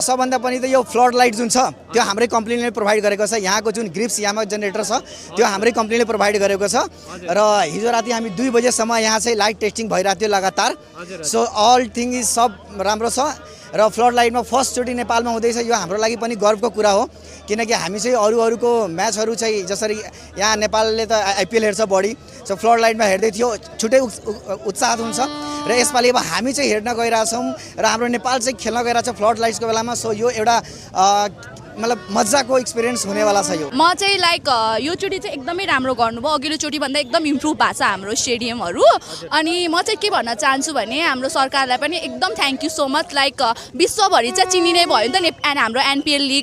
सबभन्दा पनि त यो फ्लड लाइट जुन छ त्यो हाम्रै कम्पनीले प्रोभाइड गरेको छ। यहाँको जुन ग्रिप्स यामा जेनेरेटर छ त्यो हाम्रै कम्पनीले प्रोभाइड गरेको छ र हिजो राति हामी 2 बजेसम्म यहाँ चाहिँ लाइट टेस्टिङ भइरहेको थियो लगातार। सो अल थिङ इज सब राम्रो छ र फ्लड लाइटमा फर्स्टचोटि नेपालमा हुँदैछ। यो हाम्रो लागि पनि गर्वको कुरा हो किनकि हामी चाहिँ अरूको म्याचहरू चाहिँ जसरी यहाँ नेपालले त आइपिएल हेर्छ बढी, सो फ्लड लाइटमा हेर्दै थियो, छुट्टै उत्साह हुन्छ र यसपालि अब हामी चाहिँ हेर्न गइरहेछौँ र हाम्रो नेपाल चाहिँ खेल्न गइरहेछ फ्लड लाइट्सको बेलामा। सो यो एउटा मतलब मजाको एक्सपिरियन्स हुनेवाला छ। यो म चाहिँ लाइक यो चोटि चाहिँ एकदमै राम्रो गर्नुभयो, अघिल्लो चोटिभन्दा एकदम इम्प्रुभ भएको छ हाम्रो स्टेडियमहरू। अनि म चाहिँ के भन्न चाहन्छु भने हाम्रो सरकारलाई पनि एकदम thank you so much. Like विश्वभरि चाहिँ चिनिने भयो नि त हाम्रो एनपिएल लिग।